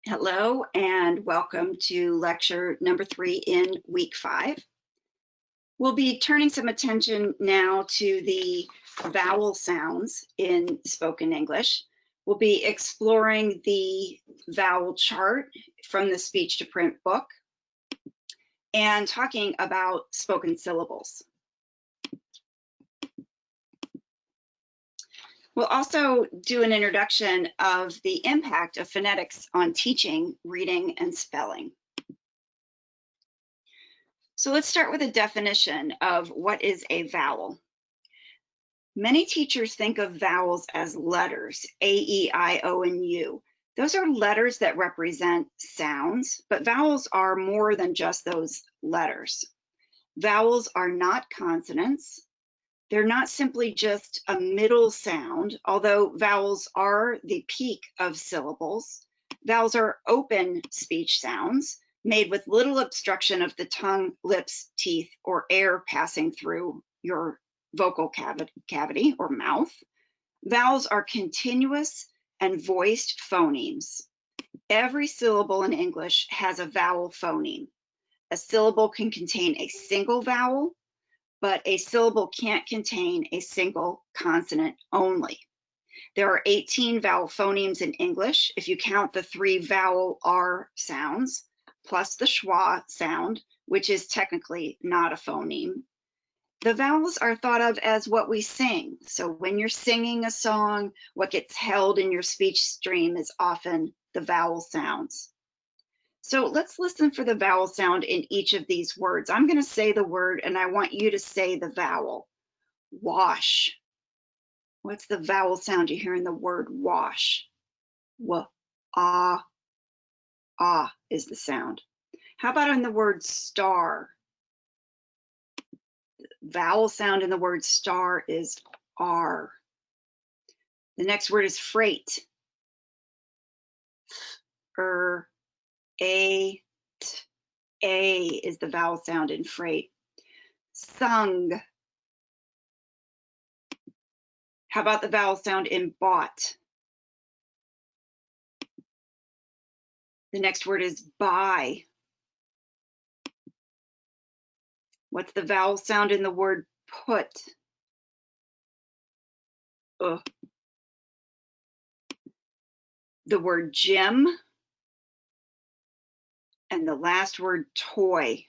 Hello and welcome to lecture number 3 in week 5. We'll be turning some attention now to the vowel sounds in spoken English. We'll be exploring the vowel chart from the speech to print book and talking about spoken syllables. We'll also do an introduction of the impact of phonetics on teaching, reading, and spelling. So let's start with a definition of what is a vowel. Many teachers think of vowels as letters, A, E, I, O, and U. Those are letters that represent sounds, but vowels are more than just those letters. Vowels are not consonants. They're not simply just a middle sound, although vowels are the peak of syllables. Vowels are open speech sounds made with little obstruction of the tongue, lips, teeth, or air passing through your vocal cavity or mouth. Vowels are continuous and voiced phonemes. Every syllable in English has a vowel phoneme. A syllable can contain a single vowel, but a syllable can't contain a single consonant only. There are 18 vowel phonemes in English if you count the 3 vowel R sounds, plus the schwa sound, which is technically not a phoneme. The vowels are thought of as what we sing. So when you're singing a song, what gets held in your speech stream is often the vowel sounds. So let's listen for the vowel sound in each of these words. I'm going to say the word and I want you to say the vowel. Wash. What's the vowel sound you hear in the word wash? W, ah, ah is the sound. How about in the word star? Vowel sound in the word star is R. The next word is freight. A, t, A is the vowel sound in freight. Sung. How about the vowel sound in bought? The next word is buy. What's the vowel sound in the word put? The word gym. And the last word toy.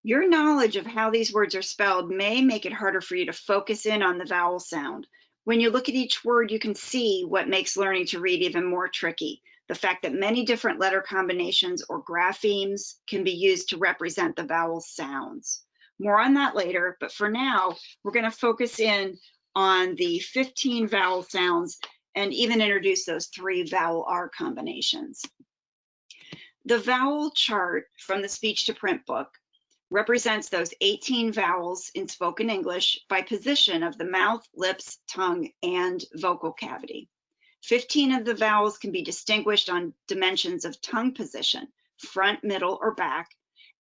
Your knowledge of how these words are spelled may make it harder for you to focus in on the vowel sound. When you look at each word, you can see what makes learning to read even more tricky. The fact that many different letter combinations or graphemes can be used to represent the vowel sounds. More on that later, but for now, we're going to focus in on the 15 vowel sounds and even introduce those 3 vowel R combinations. The vowel chart from the speech to print book represents those 18 vowels in spoken English by position of the mouth, lips, tongue, and vocal cavity. 15 of the vowels can be distinguished on dimensions of tongue position, front, middle, or back,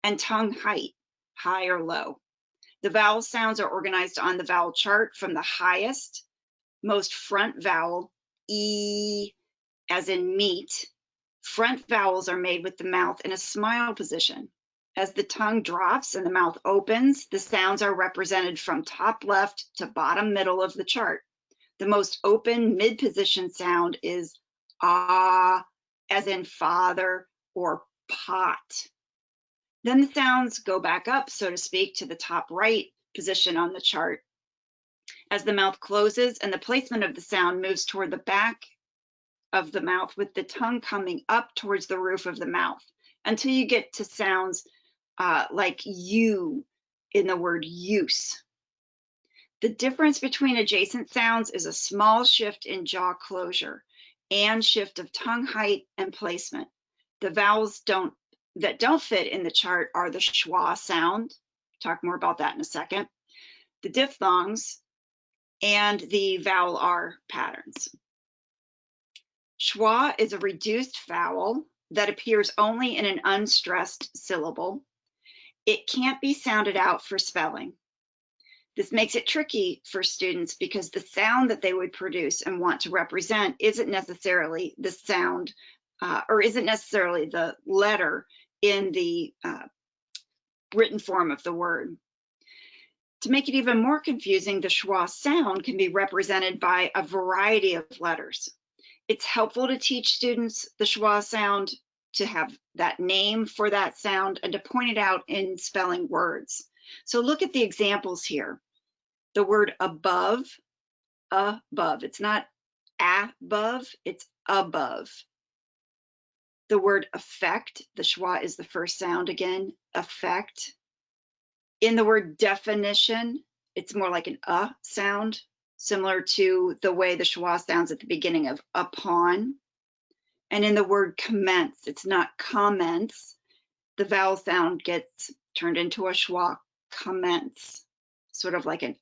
and tongue height, high or low. The vowel sounds are organized on the vowel chart from the highest, most front vowel, E, as in meat. Front vowels are made with the mouth in a smile position. As the tongue drops and the mouth opens, the sounds are represented from top left to bottom middle of the chart. The most open mid-position sound is ah, as in father or pot. Then the sounds go back up, so to speak, to the top right position on the chart. As the mouth closes and the placement of the sound moves toward the back of the mouth with the tongue coming up towards the roof of the mouth until you get to sounds like you in the word use. The difference between adjacent sounds is a small shift in jaw closure and shift of tongue height and placement. The vowels that don't fit in the chart are the schwa sound, talk more about that in a second, the diphthongs, and the vowel R patterns. Schwa is a reduced vowel that appears only in an unstressed syllable. It can't be sounded out for spelling. This makes it tricky for students because the sound that they would produce and want to represent isn't necessarily the sound or isn't necessarily the letter in the written form of the word. To make it even more confusing, the schwa sound can be represented by a variety of letters. It's helpful to teach students the schwa sound, to have that name for that sound, and to point it out in spelling words. So look at the examples here. The word above, above. It's not above, it's above. The word effect, the schwa is the first sound again, effect. In the word definition, it's more like an sound, similar to the way the schwa sounds at the beginning of upon. And in the word commence, it's not commence. The vowel sound gets turned into a schwa, commence, sort of like an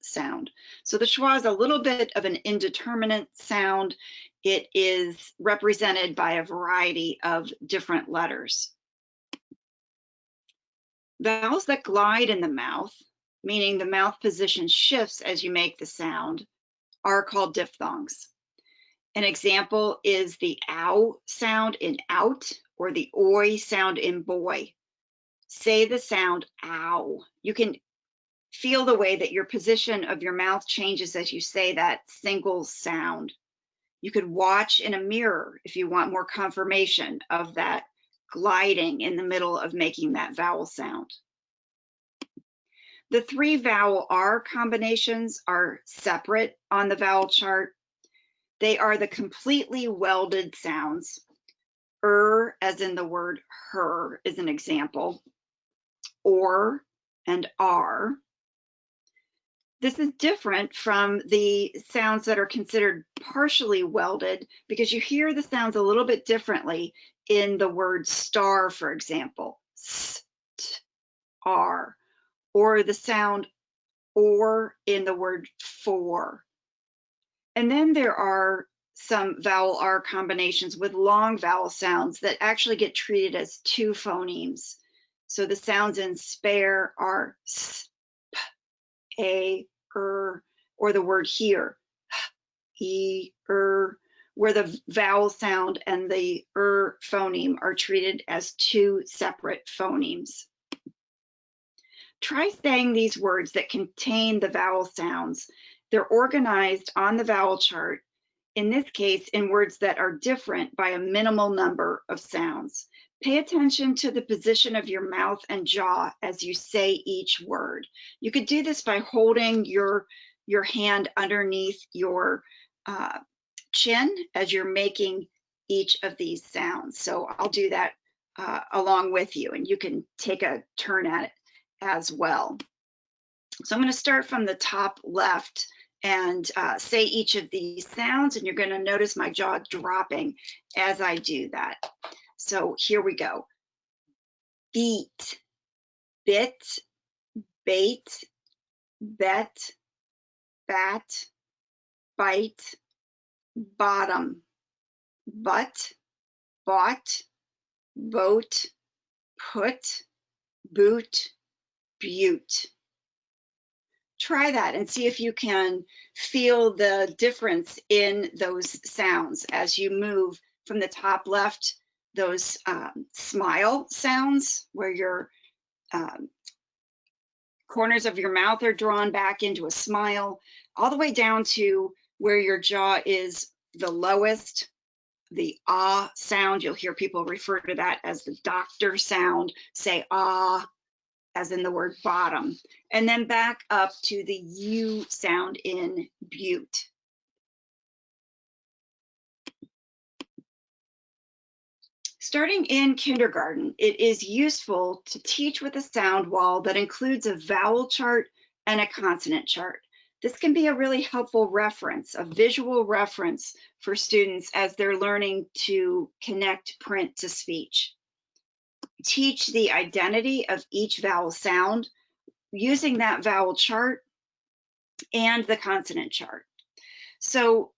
sound. So the schwa is a little bit of an indeterminate sound. It is represented by a variety of different letters. Vowels that glide in the mouth, meaning the mouth position shifts as you make the sound, are called diphthongs. An example is the ow sound in out, or the oi sound in boy. Say the sound ow. You can feel the way that your position of your mouth changes as you say that single sound. You could watch in a mirror if you want more confirmation of that gliding in the middle of making that vowel sound. The 3 vowel R combinations are separate on the vowel chart. They are the completely welded sounds. As in the word her is an example, or and are. This is different from the sounds that are considered partially welded, because you hear the sounds a little bit differently in the word star, for example, R, or the sound or in the word for. And then there are some vowel R combinations with long vowel sounds that actually get treated as 2 phonemes. So the sounds in spare are s, p, a, or the word here, e, where the vowel sound and the phoneme are treated as 2 separate phonemes. Try saying these words that contain the vowel sounds. They're organized on the vowel chart, in this case in words that are different by a minimal number of sounds. Pay attention to the position of your mouth and jaw as you say each word. You could do this by holding your hand underneath your chin as you're making each of these sounds. So I'll do that along with you, and you can take a turn at it as well. So I'm going to start from the top left and say each of these sounds, and you're going to notice my jaw dropping as I do that. So here we go. Beat, bit, bait, bet, bat, bite, bottom, butt, bought, boat, put, boot, butte. Try that and see if you can feel the difference in those sounds as you move from the top left, those smile sounds where your corners of your mouth are drawn back into a smile, all the way down to where your jaw is the lowest, the ah sound. You'll hear people refer to that as the doctor sound. Say ah, as in the word bottom, and then back up to the U sound in butte. Starting in kindergarten, it is useful to teach with a sound wall that includes a vowel chart and a consonant chart. This can be a really helpful reference, a visual reference for students as they're learning to connect print to speech. Teach the identity of each vowel sound using that vowel chart and the consonant chart. So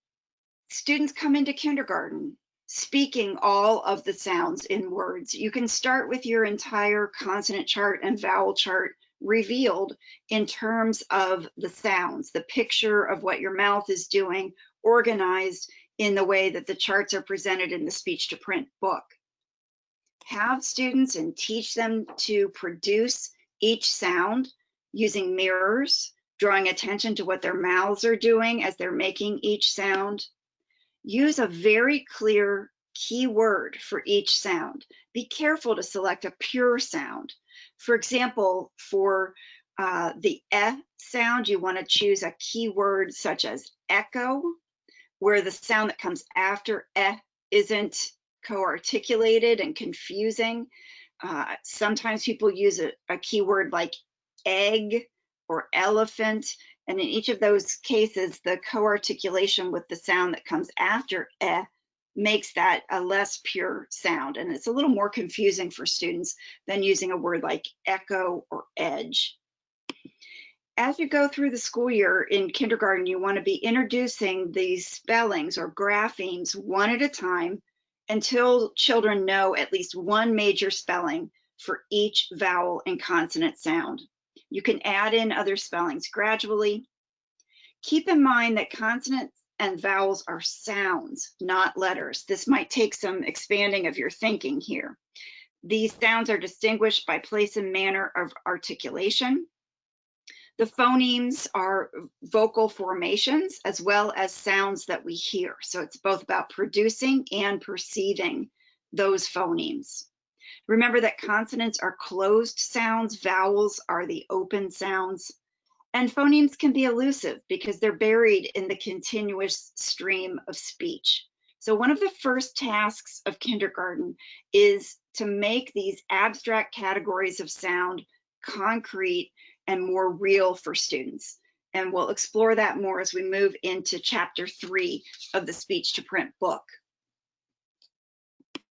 students come into kindergarten speaking all of the sounds in words. You can start with your entire consonant chart and vowel chart revealed in terms of the sounds, the picture of what your mouth is doing, organized in the way that the charts are presented in the speech to print book. Have students and teach them to produce each sound using mirrors, drawing attention to what their mouths are doing as they're making each sound. Use a very clear key word for each sound. Be careful to select a pure sound. For example, for the sound, you want to choose a key word such as echo, where the sound that comes after isn't co-articulated and confusing. Sometimes people use a keyword like egg or elephant, and in each of those cases, the co-articulation with the sound that comes after makes that a less pure sound, and it's a little more confusing for students than using a word like echo or edge. As you go through the school year in kindergarten, you want to be introducing these spellings or graphemes one at a time until children know at least one major spelling for each vowel and consonant sound. You can add in other spellings gradually. Keep in mind that consonants and vowels are sounds, not letters. This might take some expanding of your thinking here. These sounds are distinguished by place and manner of articulation. The phonemes are vocal formations as well as sounds that we hear. So it's both about producing and perceiving those phonemes. Remember that consonants are closed sounds, vowels are the open sounds, and phonemes can be elusive because they're buried in the continuous stream of speech. So one of the first tasks of kindergarten is to make these abstract categories of sound concrete and more real for students. And we'll explore that more as we move into chapter 3 of the speech to print book.